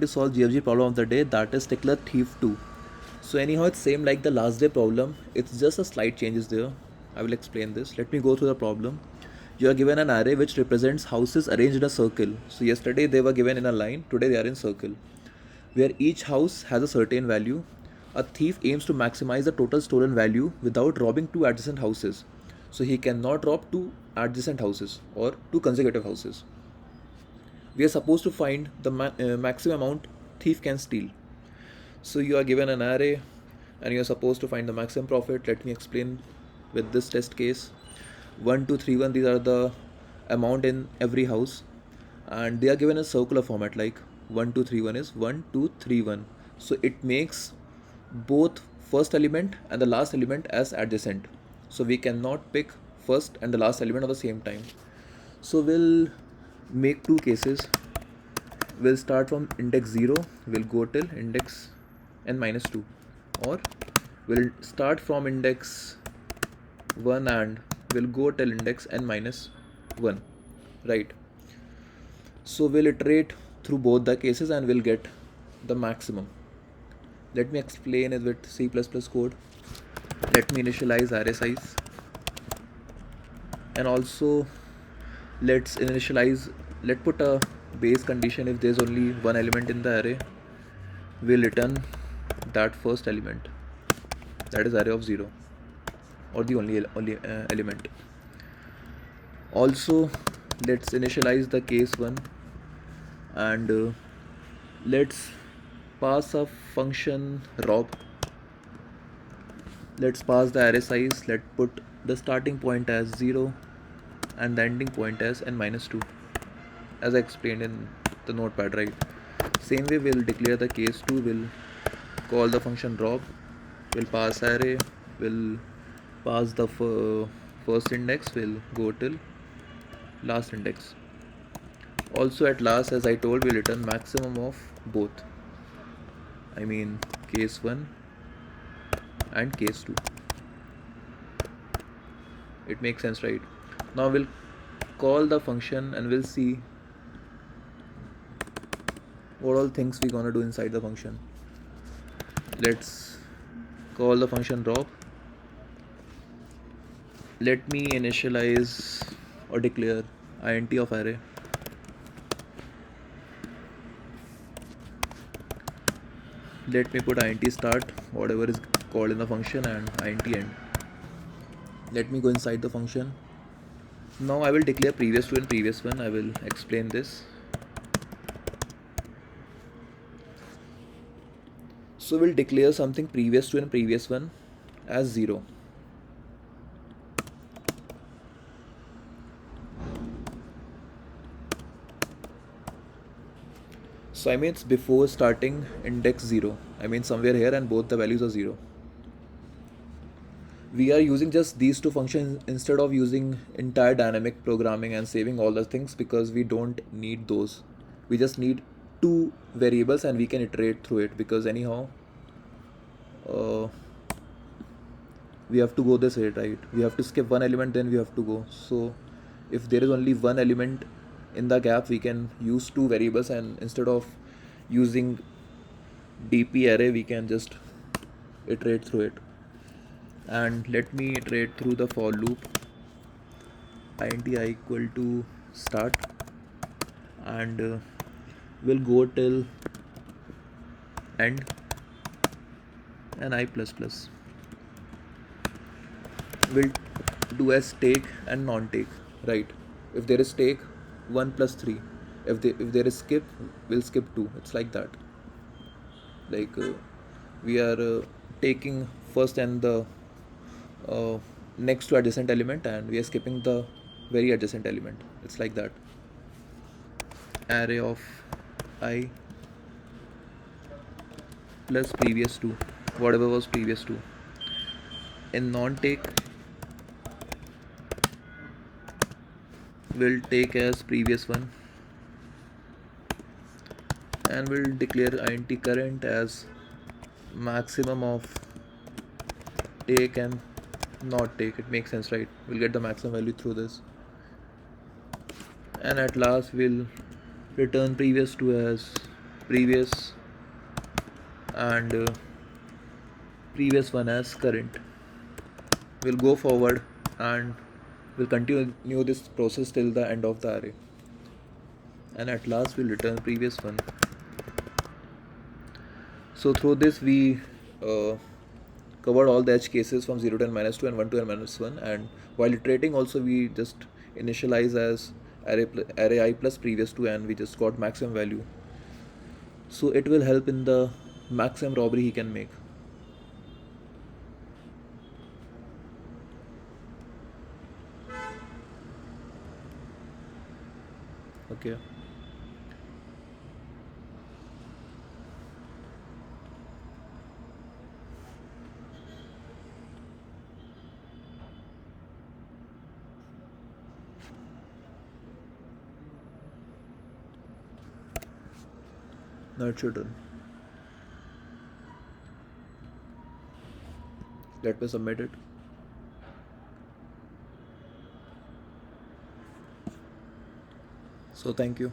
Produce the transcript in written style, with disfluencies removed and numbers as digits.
To solve GFG problem of the day, that is Stickler Thief 2. So anyhow, it's same like the last day problem. It's just a slight changes there. I will explain this. Let me go through the problem. You are given an array which represents houses arranged in a circle. So yesterday they were given in a line, today they are in circle. Where each house has a certain value. A thief aims to maximize the total stolen value without robbing two adjacent houses. So he cannot rob two adjacent houses or two consecutive houses. We are supposed to find the maximum amount thief can steal. So you are given an array and you are supposed to find the maximum profit. Let me explain with this test case. 1, 2, 3, 1, these are the amount in every house, and they are given a circular format like 1, 2, 3, 1 is 1, 2, 3, 1. So it makes both first element and the last element as adjacent. So we cannot pick first and the last element at the same time. So we'll make two cases. We'll start from index 0, we'll go till index n minus 2, or we'll start from index 1 and we'll go till index n minus 1, right? So we'll iterate through both the cases and we'll get the maximum. Let me explain it with C++ code. Let me initialize array size, and also let's put a base condition. If there's only one element in the array, we'll return that first element, that is array of 0, or the only element. Also let's initialize the case 1 and let's pass a function rob. Let's pass the array size. Let's put the starting point as 0 and the ending point as n minus 2, as I explained in the notepad, right? Same way we'll declare the case 2. We'll call the function rob, we'll pass array, we'll pass the first index, we'll go till last index. Also at last, as I told, we'll return maximum of both, I mean case 1 and case 2. It makes sense, right? Now we'll call the function and we'll see what all things we're gonna do inside the function. Let's call the function rob. Let me initialize or declare int of array. Let me put int start, whatever is called in the function, and int end. Let me go inside the function. Now I will declare previous to and previous one. I will explain this. So we'll declare something previous to and previous one as 0. So I mean it's before starting index 0. I mean somewhere here, and both the values are 0. We are using just these two functions instead of using entire dynamic programming and saving all the things, because we don't need those. We just need two variables and we can iterate through it, because anyhow we have to go this way, right? We have to skip one element, then we have to go. So if there is only one element in the gap, we can use two variables, and instead of using dp array, we can just iterate through it. And let me iterate through the for loop. int I equal to start, and we'll go till end, and I plus plus. We'll do as take and non-take, right? If there is take, 1 plus 3. If there is skip, we'll skip 2. It's like that. Like we are taking first and the next to adjacent element, and we are skipping the very adjacent element. It's like that. Array of I plus previous to, whatever was previous to. In non-take, we'll take as previous one, and we'll declare int current as maximum of take and not take. It makes sense, right? We'll get the maximum value through this. And at last we'll return previous to as previous, and previous one as current. We'll go forward and we'll continue this process till the end of the array, and at last we'll return previous one. So through this we uh, covered all the edge cases from 0 to n minus 2 and 1 to n minus 1, and while iterating also we just initialize as array I plus previous to n, we just got maximum value. So it will help in the maximum robbery he can make. Okay. Now it's your turn. Let me submit it. So thank you.